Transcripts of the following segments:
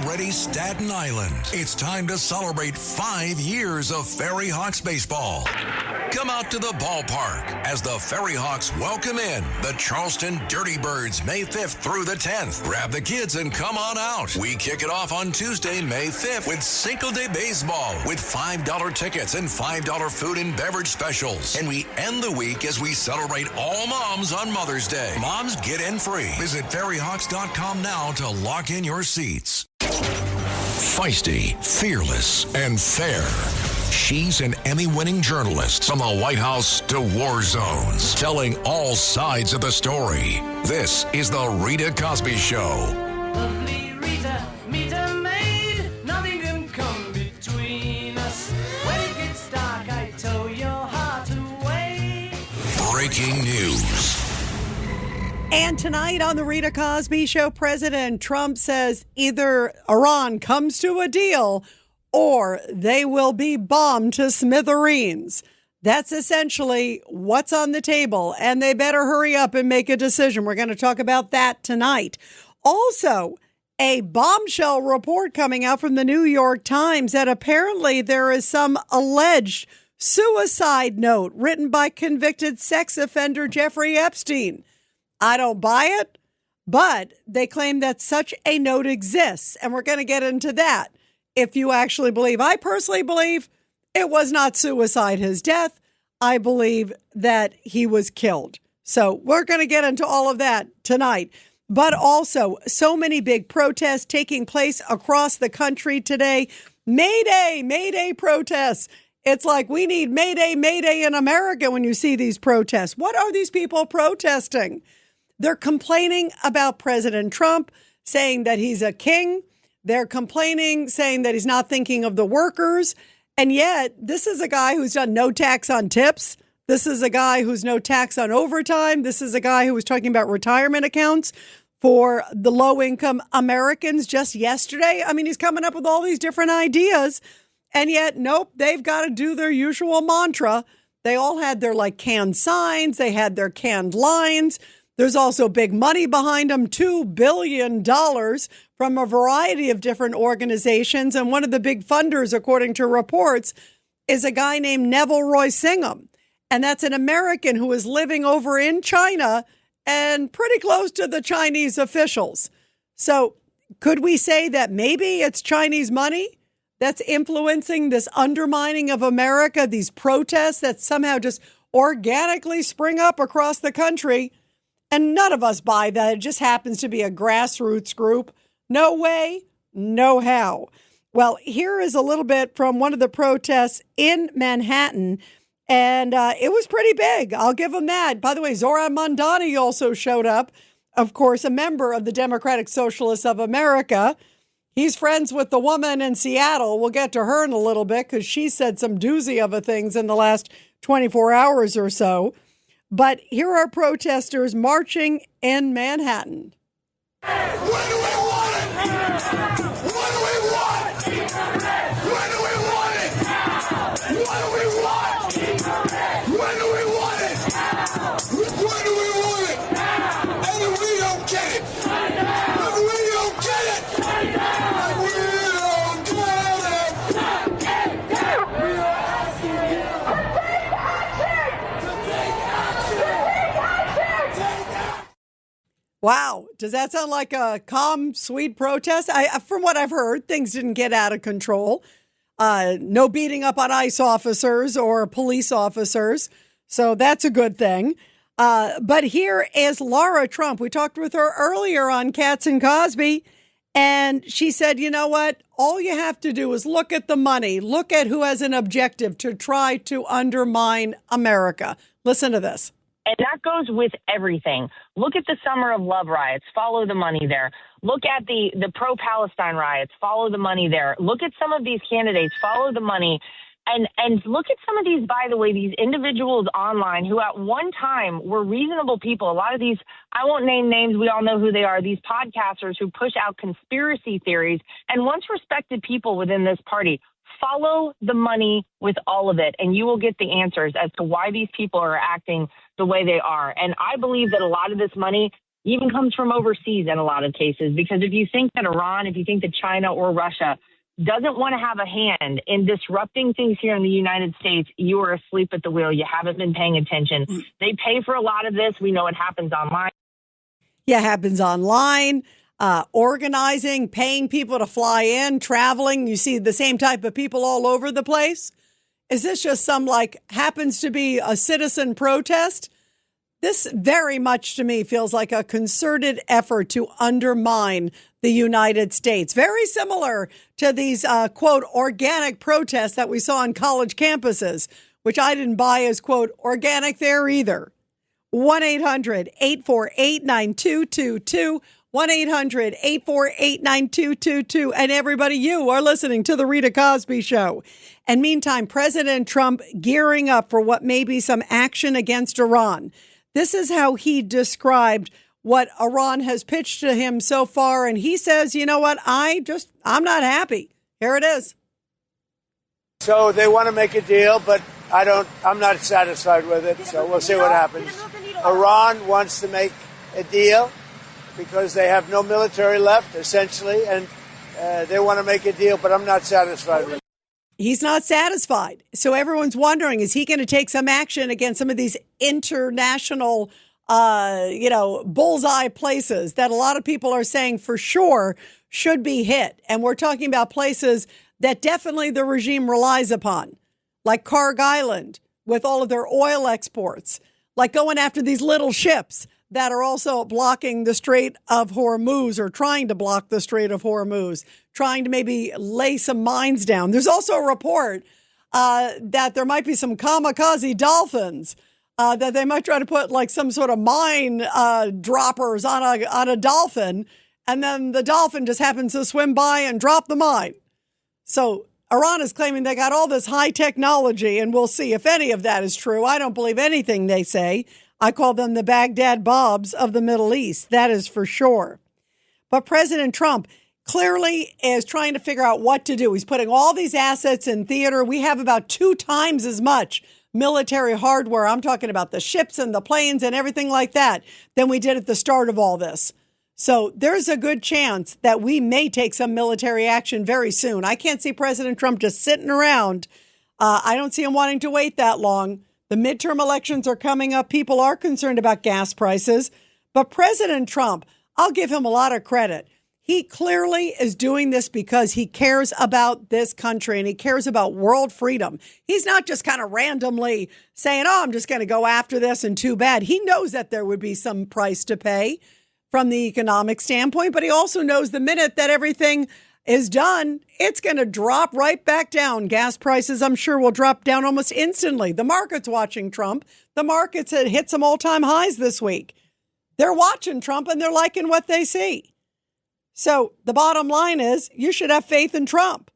ready, Staten Island. It's time to celebrate 5 years of Ferry Hawks baseball. Come out to the ballpark as the Ferry Hawks welcome in the Charleston Dirty Birds May 5th through the 10th. Grab the kids and come on out. We kick it off on Tuesday, May 5th with Cinco de Baseball with $5 tickets and $5 food and beverage specials. And we end the week as we celebrate all moms on Mother's Day. Moms get in free. Visit ferryhawks.com now to lock in your seats. Feisty, fearless, and fair. She's an Emmy-winning journalist from the White House to war zones, telling all sides of the story. This is the Rita Cosby Show. Lovely Rita, meet a maid. Nothing can come between us. When it gets dark, I tow your heart away. Breaking news. And tonight on the Rita Cosby Show, President Trump says either Iran comes to a deal or they will be bombed to smithereens. That's essentially what's on the table, and they better hurry up and make a decision. We're going to talk about that tonight. Also, a bombshell report coming out from the New York Times that apparently there is some alleged suicide note written by convicted sex offender Jeffrey Epstein. I don't buy it, but they claim that such a note exists, and we're going to get into that. If you actually believe, I personally believe it was not suicide, his death. I believe that he was killed. So we're going to get into all of that tonight. But also, so many big protests taking place across the country today. Mayday, Mayday protests. It's like we need Mayday, Mayday in America when you see these protests. What are these people protesting? They're complaining about President Trump, saying that he's a king. They're complaining, saying that he's not thinking of the workers. And yet, this is a guy who's done no tax on tips. This is a guy who's no tax on overtime. This is a guy who was talking about retirement accounts for the low-income Americans just yesterday. I mean, he's coming up with all these different ideas. And yet, nope, they've got to do their usual mantra. They all had their, canned signs. They had their canned lines. There's also big money behind them, $2 billion from a variety of different organizations. And one of the big funders, according to reports, is a guy named Neville Roy Singham. And that's an American who is living over in China and pretty close to the Chinese officials. So could we say that maybe it's Chinese money that's influencing this undermining of America, these protests that somehow just organically spring up across the country? And none of us buy that. It just happens to be a grassroots group. No way, no how. Well, here is a little bit from one of the protests in Manhattan, and it was pretty big. I'll give them that. By the way, Zohran Mamdani also showed up, of course, a member of the Democratic Socialists of America. He's friends with the woman in Seattle. We'll get to her in a little bit because she said some doozy of a things in the last 24 hours or so. But here are protesters marching in Manhattan. When do we want it? What do we want? When do we want it? What do we want? When do we want it? When do we want it? And if we don't get it, if we don't get it, if we don't get it, we are asking you to take action. Wow. Does that sound like a calm, sweet protest? From what I've heard, things didn't get out of control. No beating up on ICE officers or police officers. So that's a good thing. But here is Laura Trump. We talked with her earlier on Katz and Cosby, and she said, you know what? All you have to do is look at the money. Look at who has an objective to try to undermine America. Listen to this. And that goes with everything. Look at the Summer of Love riots. Follow the money there. Look at the pro-Palestine riots. Follow the money there. Look at some of these candidates. Follow the money. And look at some of these, by the way, these individuals online who at one time were reasonable people. A lot of these, I won't name names. We all know who they are. These podcasters who push out conspiracy theories and once respected people within this party. Follow the money with all of it, and you will get the answers as to why these people are acting the way they are. And I believe that a lot of this money even comes from overseas in a lot of cases. Because if you think that Iran, if you think that China or Russia doesn't want to have a hand in disrupting things here in the United States, you are asleep at the wheel. You haven't been paying attention. They pay for a lot of this. We know it happens online. Yeah, it happens online, organizing, paying people to fly in, traveling. You see the same type of people all over the place. Is this just some happens to be a citizen protest? This very much to me feels like a concerted effort to undermine the United States. Very similar to these, quote, organic protests that we saw on college campuses, which I didn't buy as, quote, organic there either. 1-800-848-9222. 1-800-848-9222. And everybody, you are listening to The Rita Cosby Show. And meantime, President Trump gearing up for what may be some action against Iran. This is how he described what Iran has pitched to him so far. And he says, you know what? I'm not happy. Here it is. So they want to make a deal, but I'm not satisfied with it. So we'll see what happens. Iran wants to make a deal because they have no military left, essentially. And they want to make a deal, but I'm not satisfied with it. He's not satisfied. So everyone's wondering, is he going to take some action against some of these international, bullseye places that a lot of people are saying for sure should be hit? And we're talking about places that definitely the regime relies upon, like Karg Island with all of their oil exports, like going after these little ships that are also blocking the Strait of Hormuz or trying to block the Strait of Hormuz, trying to maybe lay some mines down. There's also a report that there might be some kamikaze dolphins that they might try to put some sort of mine droppers on a dolphin, and then the dolphin just happens to swim by and drop the mine. So Iran is claiming they got all this high technology, and we'll see if any of that is true. I don't believe anything they say. I call them the Baghdad Bobs of the Middle East. That is for sure. But President Trump clearly is trying to figure out what to do. He's putting all these assets in theater. We have about 2 times as much military hardware. I'm talking about the ships and the planes and everything like that than we did at the start of all this. So there's a good chance that we may take some military action very soon. I can't see President Trump just sitting around. I don't see him wanting to wait that long. The midterm elections are coming up. People are concerned about gas prices. But President Trump, I'll give him a lot of credit. He clearly is doing this because he cares about this country and he cares about world freedom. He's not just kind of randomly saying, I'm just going to go after this and too bad. He knows that there would be some price to pay from the economic standpoint, but he also knows the minute that everything is done, it's going to drop right back down. Gas prices, I'm sure, will drop down almost instantly. The market's watching Trump. The markets had hit some all-time highs this week. They're watching Trump and they're liking what they see. So the bottom line is you should have faith in Trump.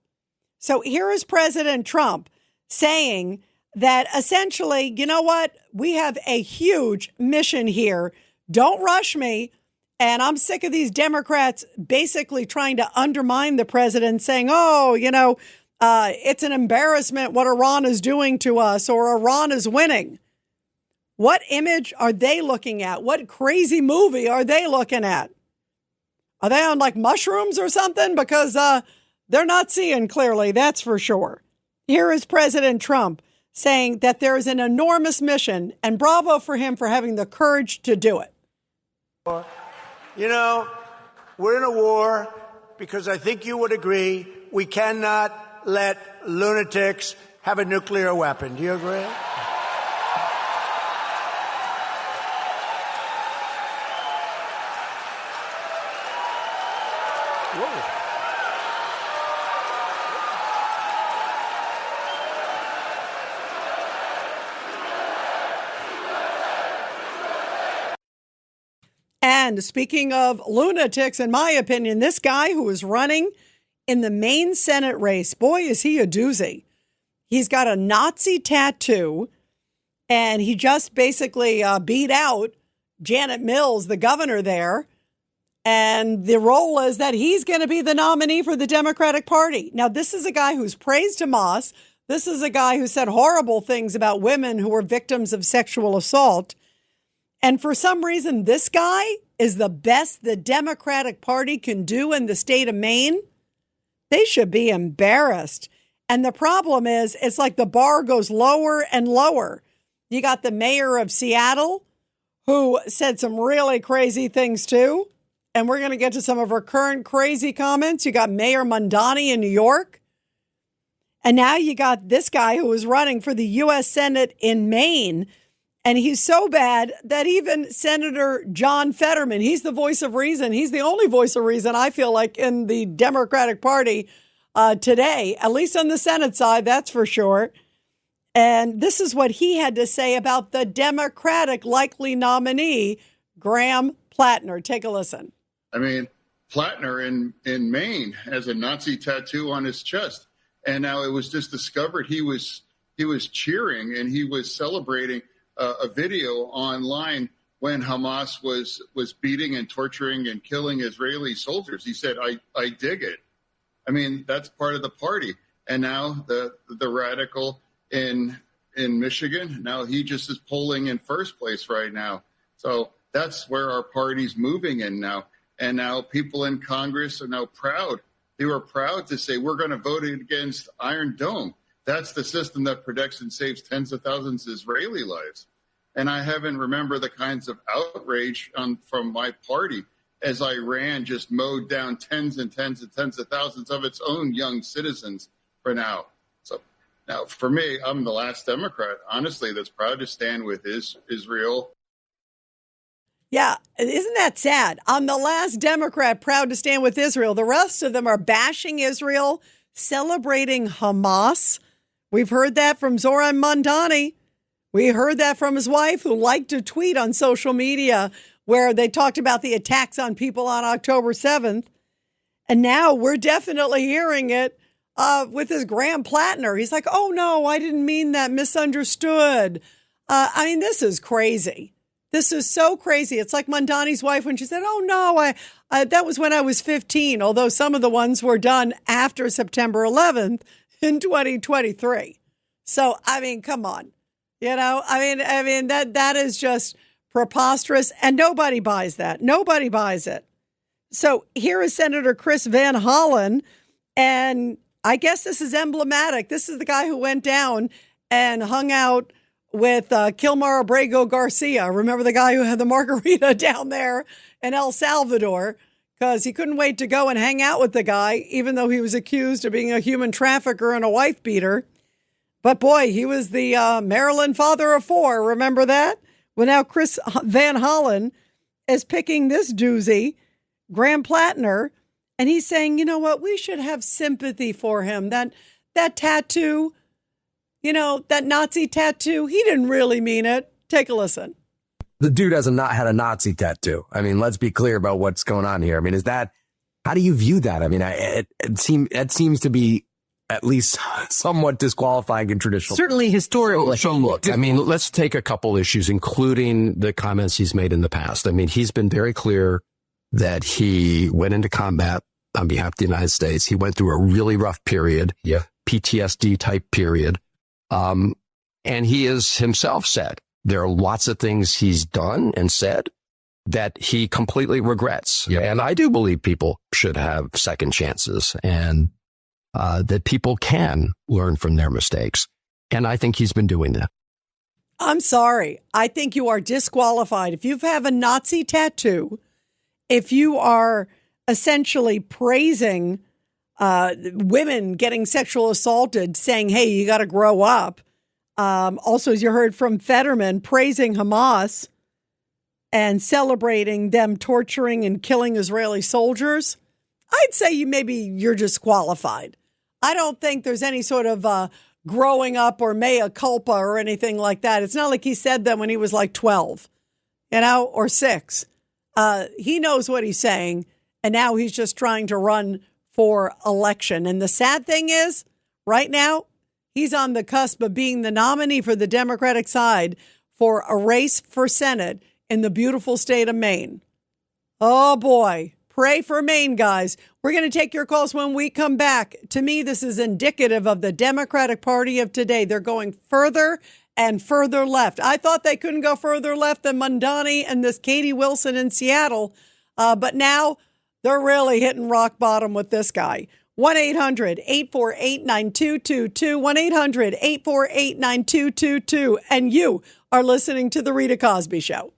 So here is President Trump saying that essentially, you know what? We have a huge mission here. Don't rush me. And I'm sick of these Democrats basically trying to undermine the president, saying, it's an embarrassment what Iran is doing to us, or Iran is winning. What image are they looking at? What crazy movie are they looking at? Are they on mushrooms or something? Because they're not seeing clearly, that's for sure. Here is President Trump saying that there is an enormous mission, and bravo for him for having the courage to do it. We're in a war because I think you would agree we cannot let lunatics have a nuclear weapon. Do you agree? Whoa. And speaking of lunatics, in my opinion, this guy who is running in the Maine Senate race, boy, is he a doozy. He's got a Nazi tattoo, and he just basically beat out Janet Mills, the governor there. And the role is that he's going to be the nominee for the Democratic Party. Now, this is a guy who's praised Hamas. This is a guy who said horrible things about women who were victims of sexual assault. And for some reason, this guy is the best the Democratic Party can do in the state of Maine, they should be embarrassed. And the problem is, it's like the bar goes lower and lower. You got the mayor of Seattle, who said some really crazy things too. And we're going to get to some of her current crazy comments. You got Mayor Mondani in New York. And now you got this guy who is running for the U.S. Senate in Maine. And he's so bad that even Senator John Fetterman, he's the voice of reason. He's the only voice of reason, I feel like, in the Democratic Party today, at least on the Senate side, that's for sure. And this is what he had to say about the Democratic likely nominee, Graham Platner. Take a listen. I mean, Platner in Maine has a Nazi tattoo on his chest. And now it was just discovered he was cheering and he was celebrating a video online when Hamas was beating and torturing and killing Israeli soldiers. He said, I dig it. I mean, that's part of the party. And now the radical in Michigan, now he just is polling in first place right now. So that's where our party's moving in now. And now people in Congress are now proud. They were proud to say, we're going to vote against Iron Dome. That's the system that protects and saves tens of thousands of Israeli lives. And I haven't remembered the kinds of outrage from my party as Iran just mowed down tens and tens and tens of thousands of its own young citizens for now. So now, for me, I'm the last Democrat, honestly, that's proud to stand with Israel. Yeah, isn't that sad? I'm the last Democrat proud to stand with Israel. The rest of them are bashing Israel, celebrating Hamas. We've heard that from Zoran Mondani. We heard that from his wife, who liked to tweet on social media where they talked about the attacks on people on October 7th. And now we're definitely hearing it with his Graham Platner. He's like, oh, no, I didn't mean that, misunderstood. I mean, this is crazy. This is so crazy. It's like Mondani's wife when she said, oh, no, that was when I was 15, although some of the ones were done after September 11th in 2023. So, I mean, come on. You know, I mean that is just preposterous, and nobody buys that. Nobody buys it. So here is Senator Chris Van Hollen, and I guess this is emblematic. This is the guy who went down and hung out with Kilmar Abrego Garcia. Remember the guy who had the margarita down there in El Salvador, because he couldn't wait to go and hang out with the guy, even though he was accused of being a human trafficker and a wife beater. But boy, he was the Maryland father of four. Remember that? Well, now Chris Van Hollen is picking this doozy, Graham Platner, and he's saying, you know what, we should have sympathy for him. That tattoo, you know, that Nazi tattoo, he didn't really mean it. Take a listen. The dude has not had a Nazi tattoo. I mean, let's be clear about what's going on here. I mean, how do you view that? I mean, it seems to be at least somewhat disqualifying in traditional. Certainly historical. So look, I mean, let's take a couple issues, including the comments he's made in the past. I mean, he's been very clear that he went into combat on behalf of the United States. He went through a really rough period, PTSD type period. And he has himself said there are lots of things he's done and said that he completely regrets. Yeah. And I do believe people should have second chances, and that people can learn from their mistakes. And I think he's been doing that. I'm sorry. I think you are disqualified. If you have a Nazi tattoo, if you are essentially praising women getting sexual assaulted, saying, hey, you got to grow up. Also, as you heard from Fetterman, praising Hamas and celebrating them torturing and killing Israeli soldiers, I'd say you're disqualified. I don't think there's any sort of growing up or mea culpa or anything like that. It's not like he said them when he was like 12, or 6. He knows what he's saying, and now he's just trying to run for election. And the sad thing is, right now, he's on the cusp of being the nominee for the Democratic side for a race for Senate in the beautiful state of Maine. Oh, boy. Pray for Maine, guys. We're going to take your calls when we come back. To me, this is indicative of the Democratic Party of today. They're going further and further left. I thought they couldn't go further left than Mamdani and this Katie Wilson in Seattle, but now they're really hitting rock bottom with this guy. 1-800-848-9222, 1-800-848-9222, and you are listening to The Rita Cosby Show.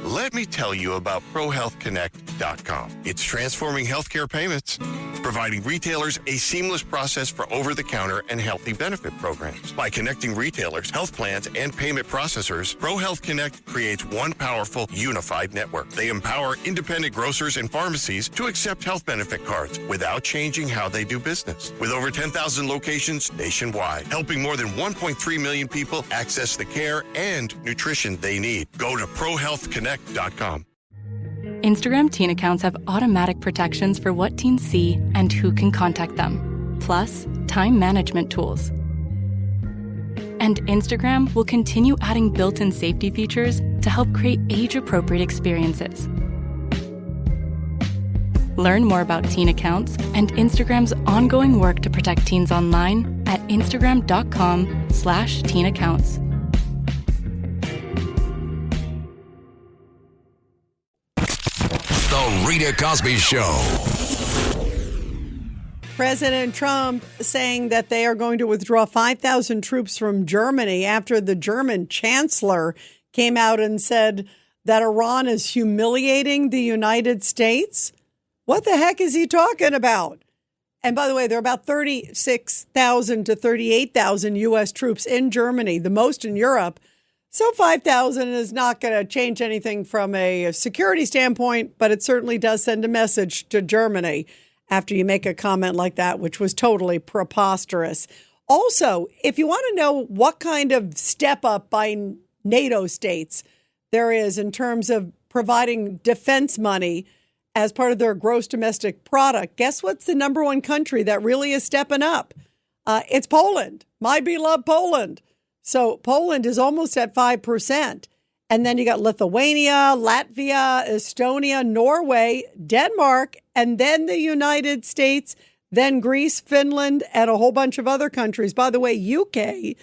Let me tell you about ProHealthConnect.com. It's transforming healthcare payments, providing retailers a seamless process for over-the-counter and healthy benefit programs. By connecting retailers, health plans, and payment processors, ProHealth Connect creates one powerful, unified network. They empower independent grocers and pharmacies to accept health benefit cards without changing how they do business. With over 10,000 locations nationwide, helping more than 1.3 million people access the care and nutrition they need. Go to ProHealthConnect.com. Instagram teen accounts have automatic protections for what teens see and who can contact them, plus time management tools. And Instagram will continue adding built-in safety features to help create age-appropriate experiences. Learn more about teen accounts and Instagram's ongoing work to protect teens online at instagram.com/teen accounts. The Rita Cosby Show. President Trump saying that they are going to withdraw 5,000 troops from Germany after the German chancellor came out and said that Iran is humiliating the United States. What the heck is he talking about? And by the way, there are about 36,000 to 38,000 U.S. troops in Germany, the most in Europe. So 5,000 is not going to change anything from a security standpoint, but it certainly does send a message to Germany after you make a comment like that, which was totally preposterous. Also, if you want to know what kind of step up by NATO states there is in terms of providing defense money as part of their gross domestic product, guess what's the number one country that really is stepping up? It's Poland, my beloved Poland. So Poland is almost at 5%. And then you got Lithuania, Latvia, Estonia, Norway, Denmark, and then the United States, then Greece, Finland, and a whole bunch of other countries. By the way, UK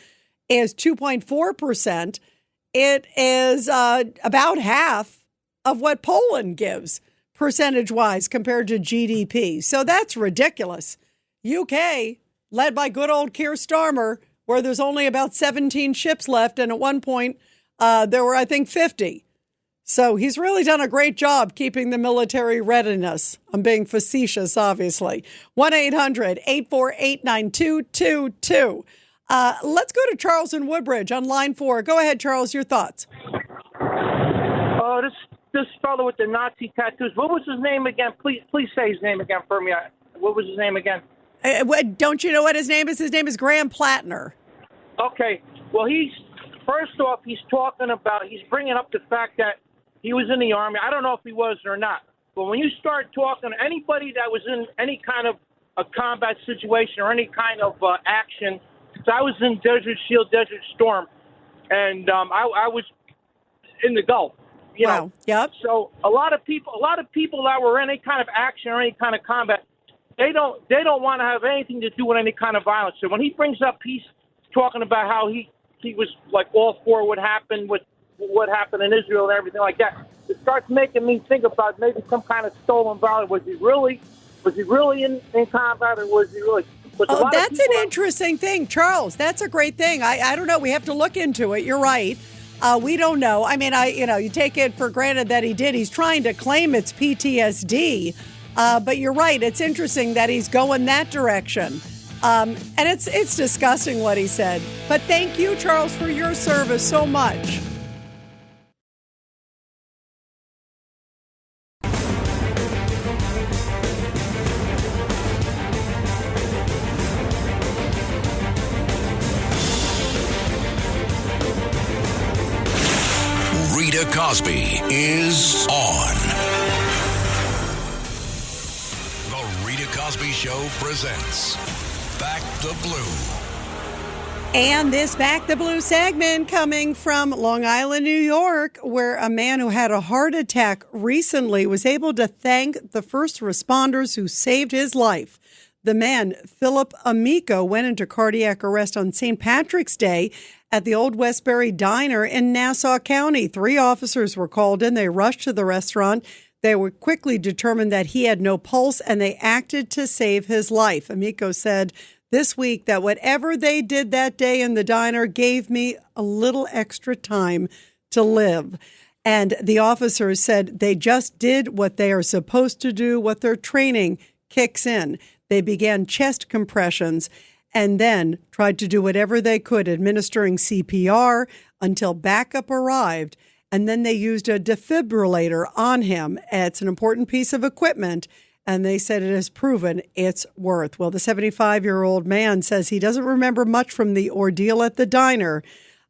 is 2.4%. It is about half of what Poland gives percentage-wise compared to GDP. So that's ridiculous. UK, led by good old Keir Starmer, where there's only about 17 ships left. And at one point, there were, I think, 50. So he's really done a great job keeping the military readiness. I'm being facetious, obviously. 1-800-848-9222. Let's go to Charles in Woodbridge on line 4. Go ahead, Charles, your thoughts. This fellow with the Nazi tattoos, what was his name again? Please say his name again for me. What was his name again? Don't you know what his name is? His name is Graham Platner. Okay. Well, he's bringing up the fact that he was in the Army. I don't know if he was or not. But when you start talking to anybody that was in any kind of a combat situation or any kind of action, so I was in Desert Shield, Desert Storm, and I was in the Gulf. You know? Yep. So a lot of people that were in any kind of action or any kind of combat, they don't want to have anything to do with any kind of violence. So when he brings up, he's talking about how he was like all for what happened in Israel and everything like that. It starts making me think about maybe some kind of stolen violence. Was he really in combat, or was he really? Oh, that's an interesting thing, Charles. That's a great thing. I don't know. We have to look into it. You're right. We don't know. I mean, you take it for granted that he did. He's trying to claim it's PTSD. But you're right. It's interesting that he's going that direction. And it's disgusting what he said. But thank you, Charles, for your service so much. Rita Cosby is on. The Rita Cosby Show presents Back the Blue. And this Back the Blue segment coming from Long Island, New York, where a man who had a heart attack recently was able to thank the first responders who saved his life. The man, Philip Amico, went into cardiac arrest on St. Patrick's Day at the Old Westbury Diner in Nassau County. 3 officers were called in. They rushed to the restaurant. They were quickly determined that he had no pulse, and they acted to save his life. Amico said this week that whatever they did that day in the diner gave me a little extra time to live. And the officers said they just did what they are supposed to do, what their training kicks in. They began chest compressions and then tried to do whatever they could, administering CPR until backup arrived. And then they used a defibrillator on him. It's an important piece of equipment. And they said it has proven its worth. Well, the 75-year-old man says he doesn't remember much from the ordeal at the diner,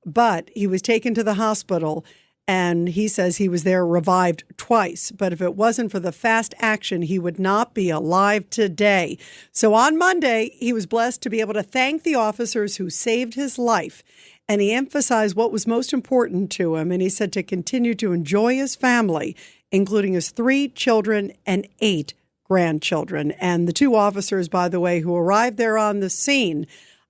but he was taken to the hospital, and he says he was there revived twice. But if it wasn't for the fast action, he would not be alive today. So on Monday, he was blessed to be able to thank the officers who saved his life. And he emphasized what was most important to him. And he said to continue to enjoy his family, including his 3 children and 8 grandchildren. And the 2 officers, by the way, who arrived there on the scene,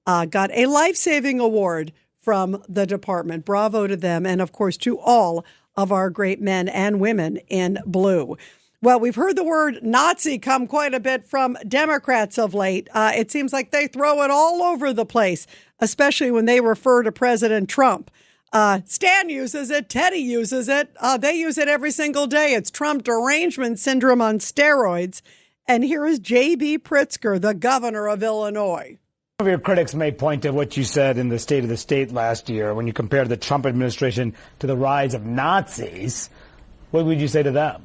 got a life-saving award from the department. Bravo to them. And, of course, to all of our great men and women in blue. Well, we've heard the word Nazi come quite a bit from Democrats of late. It seems like they throw it all over the place, especially when they refer to President Trump. Stan uses it. Teddy uses it. They use it every single day. It's Trump derangement syndrome on steroids. And here is J.B. Pritzker, the governor of Illinois. Some of your critics may point to what you said in the State of the State last year when you compared the Trump administration to the rise of Nazis. What would you say to that?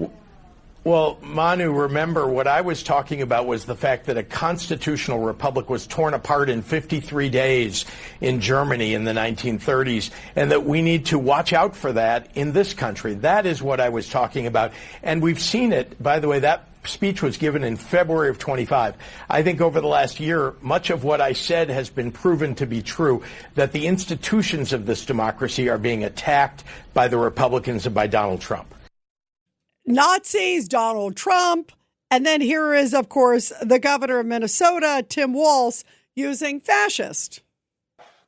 Well, Manu, remember what I was talking about was the fact that a constitutional republic was torn apart in 53 days in Germany in the 1930s, and that we need to watch out for that in this country. That is what I was talking about. And we've seen it, by the way, that speech was given in February of 25. I think over the last year, much of what I said has been proven to be true, that the institutions of this democracy are being attacked by the Republicans and by Donald Trump. Nazis, Donald Trump, and then here is, of course, the governor of Minnesota, Tim Walz, using fascist.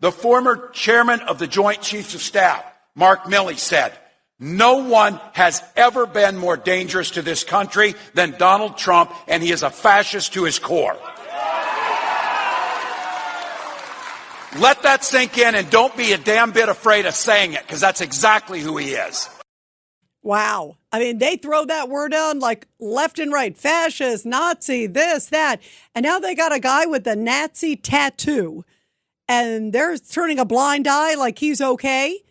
The former chairman of the Joint Chiefs of Staff, Mark Milley, said, "No one has ever been more dangerous to this country than Donald Trump, and he is a fascist to his core." Let that sink in, and don't be a damn bit afraid of saying it, because that's exactly who he is. Wow. I mean, they throw that word on like left and right. Fascist, Nazi, this, that. And now they got a guy with a Nazi tattoo, and they're turning a blind eye like he's okay.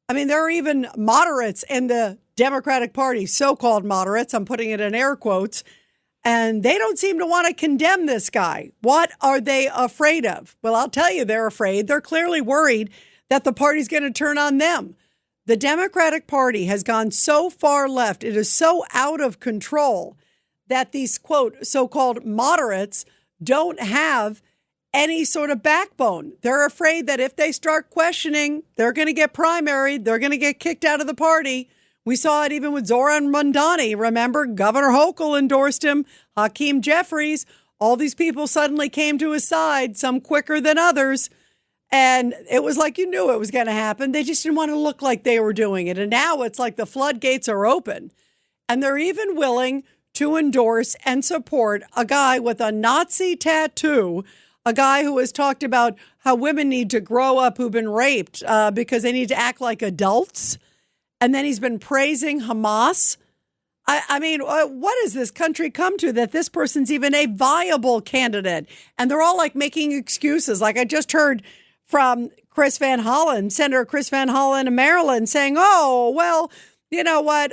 I mean, there are even moderates in the Democratic Party, so-called moderates, I'm putting it in air quotes, and they don't seem to want to condemn this guy. What are they afraid of? Well, I'll tell you, they're afraid. They're clearly worried that the party's going to turn on them. The Democratic Party has gone so far left, it is so out of control that these, quote, so-called moderates don't have any sort of backbone. They're afraid that if they start questioning, they're going to get primaried, they're going to get kicked out of the party. We saw it even with Zoran Mondani. Remember, Governor Hochul endorsed him, Hakeem Jeffries. All these people suddenly came to his side, some quicker than others. And it was like you knew it was going to happen. They just didn't want to look like they were doing it. And now it's like the floodgates are open. And they're even willing to endorse and support a guy with a Nazi tattoo, a guy who has talked about how women need to grow up who've been raped because they need to act like adults. And then he's been praising Hamas. I mean, what has this country come to that this person's even a viable candidate? And they're all like making excuses. Like I just heard from Chris Van Hollen, Senator Chris Van Hollen of Maryland, saying, oh, well, you know what?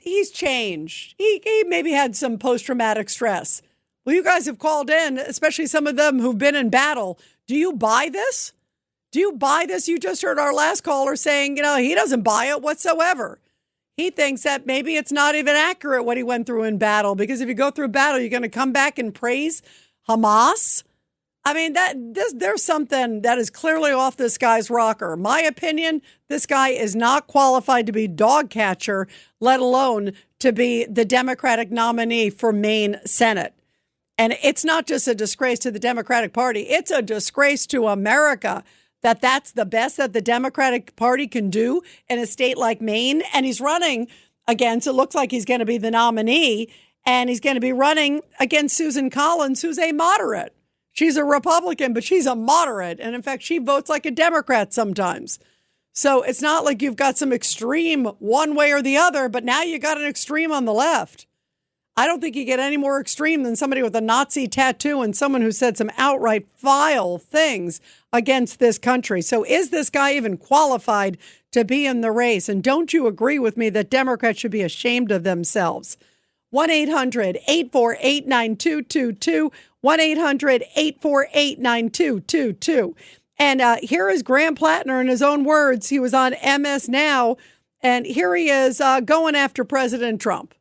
He's changed. He maybe had some post-traumatic stress. Well, you guys have called in, especially some of them who've been in battle. Do you buy this? Do you buy this? You just heard our last caller saying, you know, he doesn't buy it whatsoever. He thinks that maybe it's not even accurate what he went through in battle, because if you go through battle, you're going to come back and praise Hamas. I mean, there's something that is clearly off this guy's rocker. My opinion, this guy is not qualified to be dog catcher, let alone to be the Democratic nominee for Maine Senate. And it's not just a disgrace to the Democratic Party. It's a disgrace to America that that's the best that the Democratic Party can do in a state like Maine? And he's running against, it looks like he's going to be the nominee, and he's going to be running against Susan Collins, who's a moderate. She's a Republican, but she's a moderate. And in fact, she votes like a Democrat sometimes. So it's not like you've got some extreme one way or the other, but now you got an extreme on the left. I don't think you get any more extreme than somebody with a Nazi tattoo and someone who said some outright vile things against this country. So is this guy even qualified to be in the race? And don't you agree with me that Democrats should be ashamed of themselves? 1-800-848-9222, 1-800-848-9222. And here is Graham Platner in his own words. He was on MS Now, and here he is going after President Trump.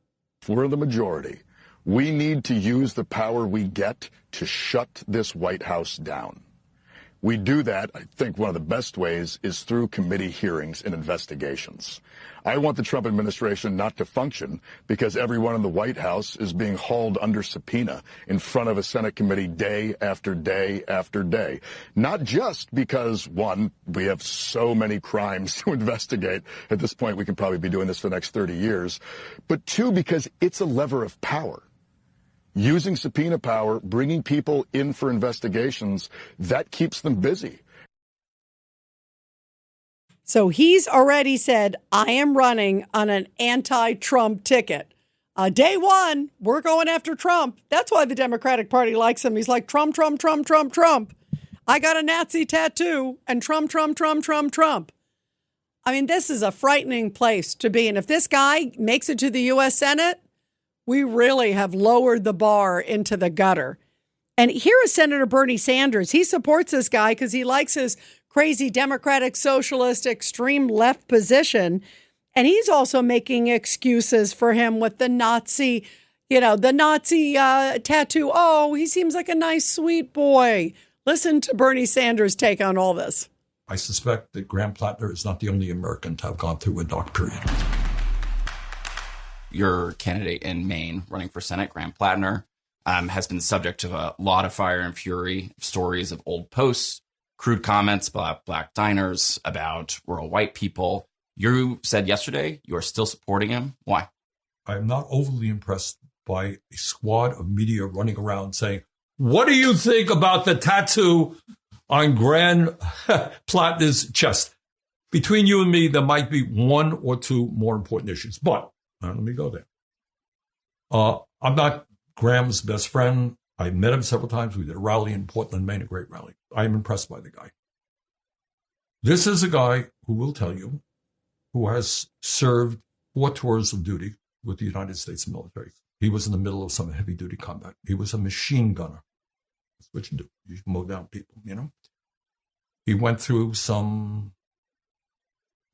We're the majority. We need to use the power we get to shut this White House down. We do that, I think one of the best ways is through committee hearings and investigations. I want the Trump administration not to function because everyone in the White House is being hauled under subpoena in front of a Senate committee day after day after day. Not just because, one, we have so many crimes to investigate. At this point, we could probably be doing this for the next 30 years. But two, because it's a lever of power. Using subpoena power, bringing people in for investigations, that keeps them busy. So he's already said, I am running on an anti-Trump ticket. Day one, we're going after Trump. That's why the Democratic Party likes him. He's like, Trump, Trump, Trump, Trump, Trump. I got a Nazi tattoo and Trump, Trump, Trump, Trump, Trump. I mean, this is a frightening place to be. And if this guy makes it to the U.S. Senate, we really have lowered the bar into the gutter. And here is Senator Bernie Sanders. He supports this guy because he likes his crazy Democratic, socialist, extreme left position. And he's also making excuses for him with the Nazi, tattoo. Oh, he seems like a nice, sweet boy. Listen to Bernie Sanders' take on all this. I suspect that Graham Platner is not the only American to have gone through a dark period. Your candidate in Maine running for Senate, Graham Platner, has been subject to a lot of fire and fury, stories of old posts, crude comments about black diners, about rural white people. You said yesterday you are still supporting him. Why? I'm not overly impressed by a squad of media running around saying, what do you think about the tattoo on Graham Platner's chest? Between you and me, there might be one or two more important issues, but let me go there. I'm not Graham's best friend. I met him several times. We did a rally in Portland, Maine, a great rally. I am impressed by the guy. This is a guy who will tell you who has served 4 tours of duty with the United States military. He was in the middle of some heavy-duty combat. He was a machine gunner. That's what you do. You mow down people, He went through some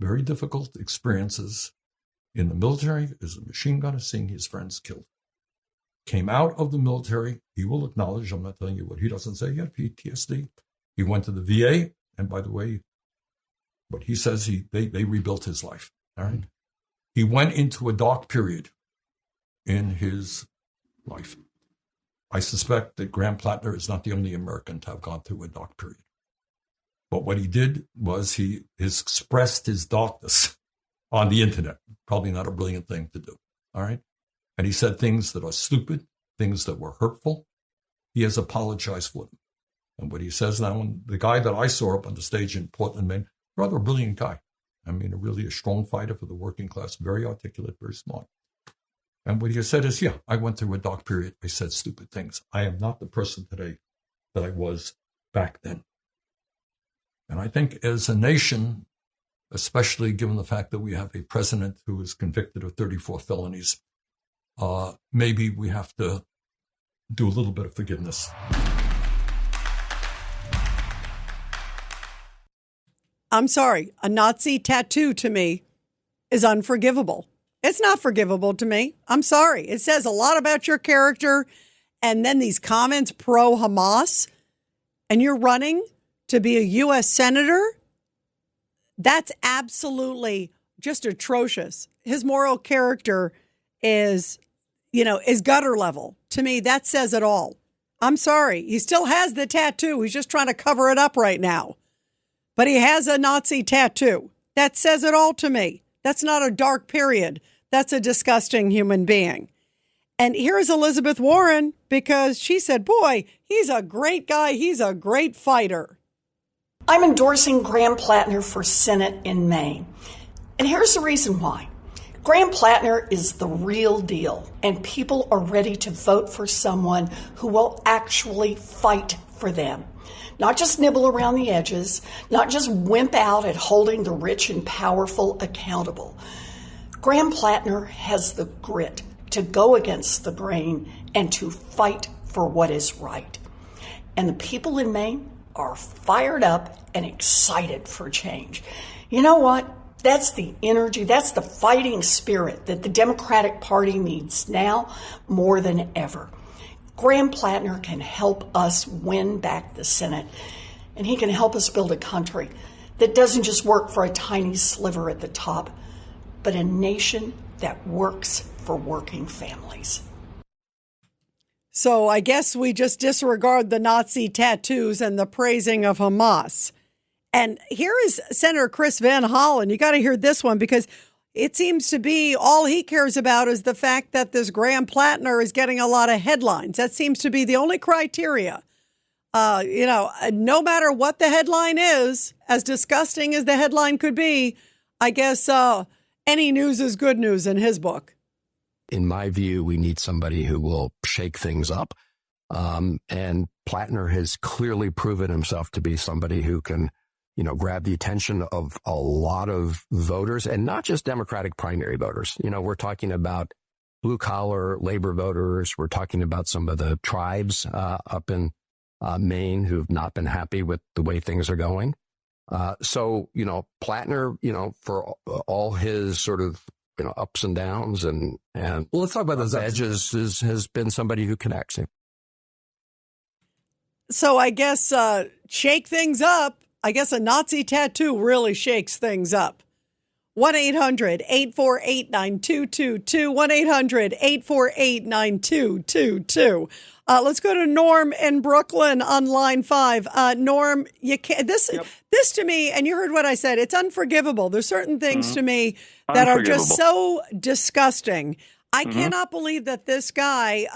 very difficult experiences in the military as a machine gunner, seeing his friends killed. Came out of the military. He will acknowledge, I'm not telling you what he doesn't say yet, PTSD. He went to the VA, and by the way, what he says, they rebuilt his life. All right. He went into a dark period in his life. I suspect that Graham Platner is not the only American to have gone through a dark period. But what he did was he expressed his darkness on the internet. Probably not a brilliant thing to do. All right. And he said things that are stupid, things that were hurtful. He has apologized for them. And what he says now, and the guy that I saw up on the stage in Portland, Maine, rather a brilliant guy. I mean, really a strong fighter for the working class, very articulate, very smart. And what he said is, yeah, I went through a dark period. I said stupid things. I am not the person today that I was back then. And I think as a nation, especially given the fact that we have a president who is convicted of 34 felonies, maybe we have to do a little bit of forgiveness. I'm sorry, a Nazi tattoo to me is unforgivable. It's not forgivable to me. I'm sorry. It says a lot about your character. And then these comments pro-Hamas, and you're running to be a U.S. senator. That's absolutely just atrocious. His moral character is gutter level. To me, that says it all. I'm sorry. He still has the tattoo. He's just trying to cover it up right now. but he has a Nazi tattoo. That says it all to me. That's not a dark period. That's a disgusting human being. And here's Elizabeth Warren, because she said, boy, he's a great guy. He's a great fighter. I'm endorsing Graham Platner for Senate in Maine. And here's the reason why. Graham Platner is the real deal, and people are ready to vote for someone who will actually fight for them. Not just nibble around the edges, not just wimp out at holding the rich and powerful accountable. Graham Platner has the grit to go against the grain and to fight for what is right. And the people in Maine are fired up and excited for change. You know what? That's the energy, that's the fighting spirit that the Democratic Party needs now more than ever. Graham Platner can help us win back the Senate, and he can help us build a country that doesn't just work for a tiny sliver at the top, but a nation that works for working families. So I guess we just disregard the Nazi tattoos and the praising of Hamas. And here is Senator Chris Van Hollen. You got to hear this one, because it seems to be all he cares about is the fact that this Graham Platner is getting a lot of headlines. That seems to be the only criteria. No matter what the headline is, as disgusting as the headline could be, I guess any news is good news in his book. In my view, we need somebody who will shake things up. And Platner has clearly proven himself to be somebody who can, grab the attention of a lot of voters, and not just Democratic primary voters. We're talking about blue collar labor voters. We're talking about some of the tribes up in Maine who've not been happy with the way things are going. So Platner, for all his sort of, ups and downs and well, let's talk about those edges, has been somebody who connects. So I guess shake things up. I guess a Nazi tattoo really shakes things up. 1-800-848-9222. 1-800-848-9222. Let's go to Norm in Brooklyn on line 5. Norm, you can't. This to me, and you heard what I said. It's unforgivable. There's certain things to me that are just so disgusting. I cannot believe that this guy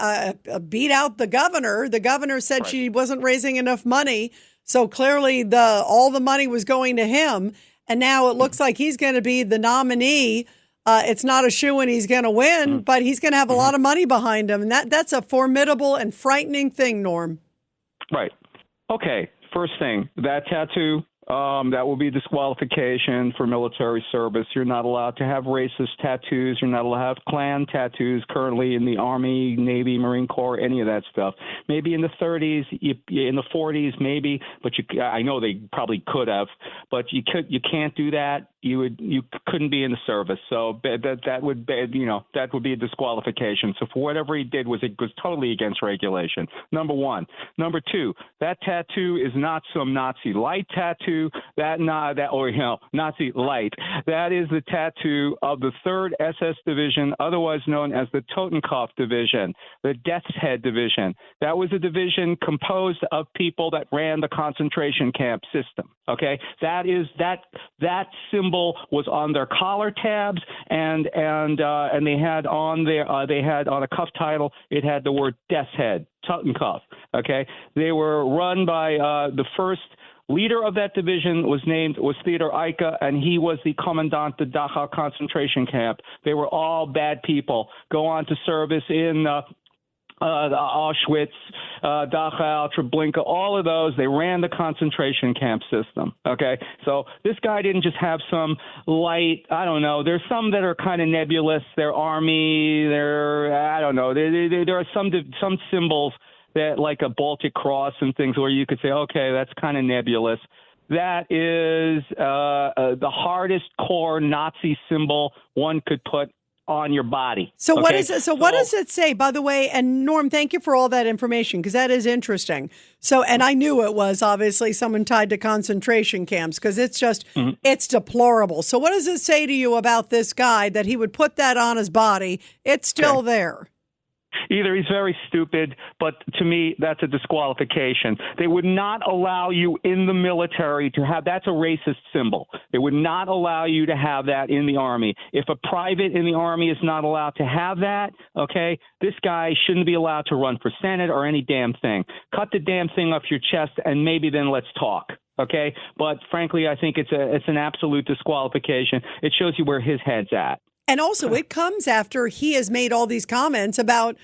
beat out the governor. The governor said she wasn't raising enough money, so clearly all the money was going to him. And now it looks like he's going to be the nominee. It's not a shoo-in he's going to win, but he's going to have a lot of money behind him. And that's a formidable and frightening thing, Norm. Right. Okay. First thing, that tattoo, that will be disqualification for military service. You're not allowed to have racist tattoos. You're not allowed to have Klan tattoos currently in the Army, Navy, Marine Corps, any of that stuff. Maybe in the 30s, in the 40s, maybe, but I know they probably could have, but you can't do that. You couldn't be in the service. So that would be a disqualification. So for whatever he did it was totally against regulation. Number one. Number two, that tattoo is not some Nazi light tattoo. Nazi light. That is the tattoo of the 3rd SS Division, otherwise known as the Totenkopf Division, the Death's Head Division. That was a division composed of people that ran the concentration camp system. Okay, that symbol was on their collar tabs, and they had on a cuff title. It had the word Death's Head, Totenkopf. Okay, they were run by the first leader of that division was Theodor Eicke, and he was the commandant of Dachau concentration camp. They were all bad people. Go on to service in Auschwitz, Dachau, Treblinka, all of those, they ran the concentration camp system. Okay, so this guy didn't just have some light, I don't know, there's some that are kind of nebulous, they're army, I don't know, there are some symbols that like a Baltic cross and things where you could say, okay, that's kind of nebulous. That is the hardest core Nazi symbol one could put on your body. So what is it? So what does it say, by the way? And Norm, thank you for all that information, because that is interesting. So, and I knew it was obviously someone tied to concentration camps, because it's just, it's deplorable. So what does it say to you about this guy that he would put that on his body? It's still there. either he's very stupid, but to me, that's a disqualification. They would not allow you in the military to have, that's a racist symbol. They would not allow you to have that in the Army. If a private in the Army is not allowed to have that, okay, this guy shouldn't be allowed to run for Senate or any damn thing. Cut the damn thing off your chest and maybe then let's talk. Okay, but frankly, I think it's an absolute disqualification. It shows you where his head's at. And also, it comes after he has made all these comments about,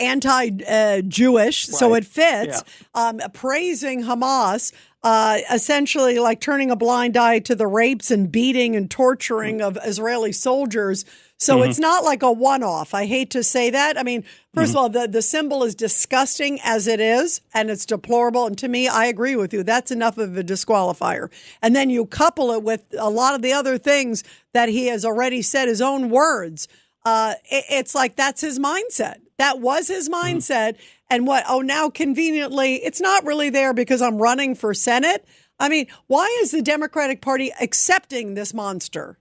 anti-Jewish, so it fits, praising Hamas, essentially like turning a blind eye to the rapes and beating and torturing of Israeli soldiers. So it's not like a one-off. I hate to say that. I mean, first of all, the symbol is disgusting as it is, and it's deplorable. And to me, I agree with you. That's enough of a disqualifier. And then you couple it with a lot of the other things that he has already said, his own words. It's like that's his mindset. That was his mindset. And now conveniently, it's not really there because I'm running for Senate. I mean, why is the Democratic Party accepting this monster?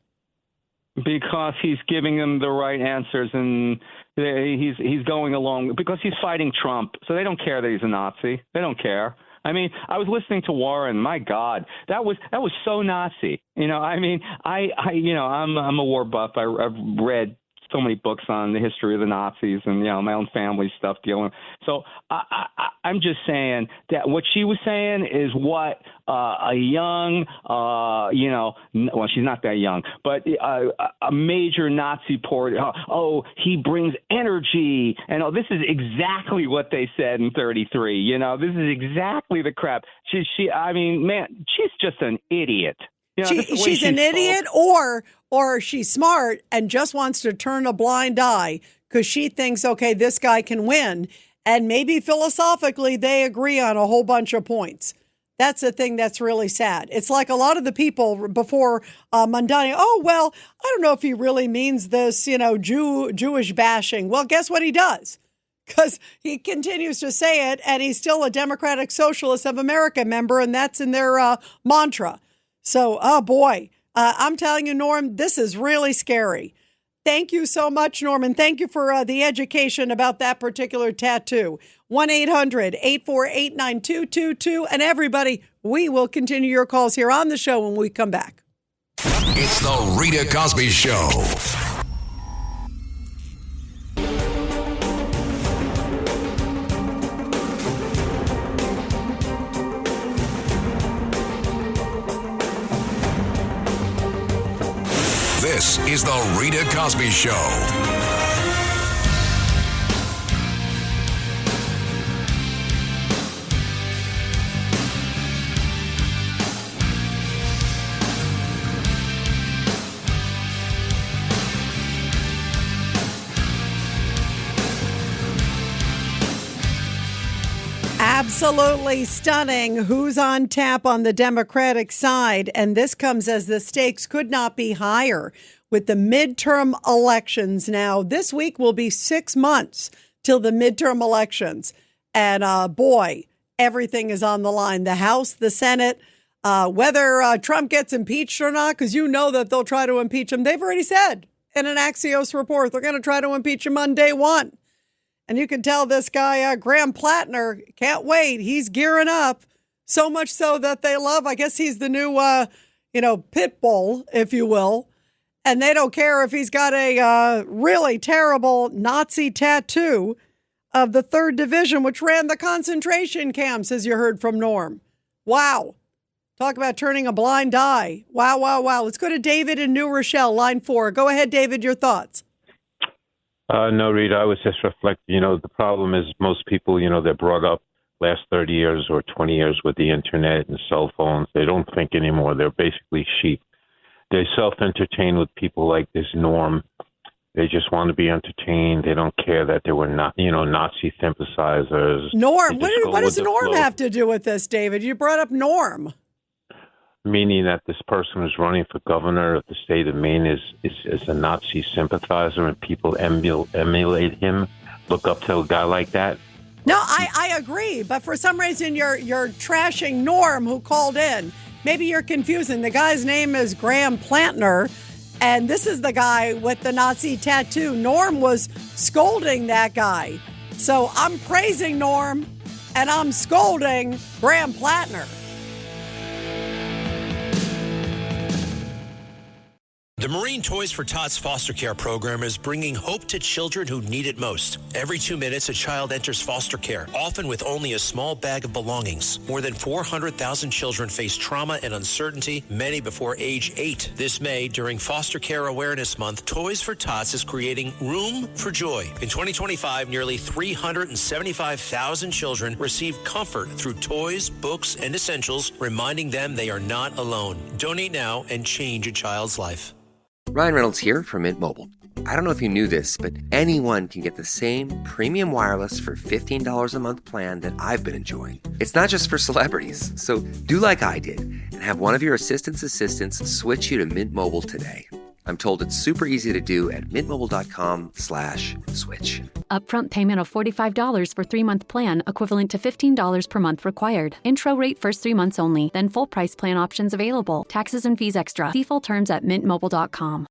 Because he's giving them the right answers, and he's going along because he's fighting Trump. So they don't care that he's a Nazi. They don't care. I mean, I was listening to Warren. My God, that was so Nazi. I'm a war buff. I've read so many books on the history of the Nazis and, my own family stuff dealing. So I'm just saying that what she was saying is what a young, well, she's not that young, but a major Nazi he brings energy. And this is exactly what they said in 33. This is exactly the crap. She's just an idiot. She's an idiot, or she's smart and just wants to turn a blind eye because she thinks, okay, this guy can win. And maybe philosophically they agree on a whole bunch of points. That's the thing that's really sad. It's like a lot of the people before Mondani, I don't know if he really means this, Jewish bashing. Well, guess what he does? Because he continues to say it, and he's still a Democratic Socialist of America member, and that's in their mantra. So, I'm telling you, Norm, this is really scary. Thank you so much, Norman. Thank you for the education about that particular tattoo. 1-800-848-9222. And everybody, we will continue your calls here on the show when we come back. It's the Rita Cosby Show. This is the Rita Cosby Show. Absolutely stunning. Who's on tap on the Democratic side? And this comes as the stakes could not be higher with the midterm elections. Now, this week will be 6 months till the midterm elections. And everything is on the line. The House, the Senate, whether Trump gets impeached or not, because that they'll try to impeach him. They've already said in an Axios report, they're going to try to impeach him on day one. And you can tell this guy, Graham Platner, can't wait. He's gearing up, so much so that they love, I guess he's the new, pit bull, if you will. And they don't care if he's got a really terrible Nazi tattoo of the 3rd Division, which ran the concentration camps, as you heard from Norm. Wow. Talk about turning a blind eye. Wow, wow, wow. Let's go to David in New Rochelle, line 4. Go ahead, David, your thoughts. No, Rita, I was just reflecting, the problem is most people, they're brought up last 30 years or 20 years with the internet and cell phones. They don't think anymore. They're basically sheep. They self-entertain with people like this Norm. They just want to be entertained. They don't care that they were not, Nazi sympathizers. Norm, what does Norm have to do with this, David? You brought up Norm. Meaning that this person who's running for governor of the state of Maine is a Nazi sympathizer and people emulate him, look up to a guy like that? No, I agree. But for some reason, you're trashing Norm, who called in. Maybe you're confusing. The guy's name is Graham Platner, And this is the guy with the Nazi tattoo. Norm was scolding that guy. So I'm praising Norm, and I'm scolding Graham Platner. The Marine Toys for Tots foster care program is bringing hope to children who need it most. Every 2 minutes, a child enters foster care, often with only a small bag of belongings. More than 400,000 children face trauma and uncertainty, many before age 8. This May, during Foster Care Awareness Month, Toys for Tots is creating Room for Joy. In 2025, nearly 375,000 children received comfort through toys, books, and essentials, reminding them they are not alone. Donate now and change a child's life. Ryan Reynolds here from Mint Mobile. I don't know if you knew this, but anyone can get the same premium wireless for $15 a month plan that I've been enjoying. It's not just for celebrities. So do like I did and have one of your assistants switch you to Mint Mobile today. I'm told it's super easy to do at mintmobile.com/switch. Upfront payment of $45 for 3-month plan, equivalent to $15 per month required. Intro rate first 3 months only, then full price plan options available. Taxes and fees extra. See full terms at mintmobile.com.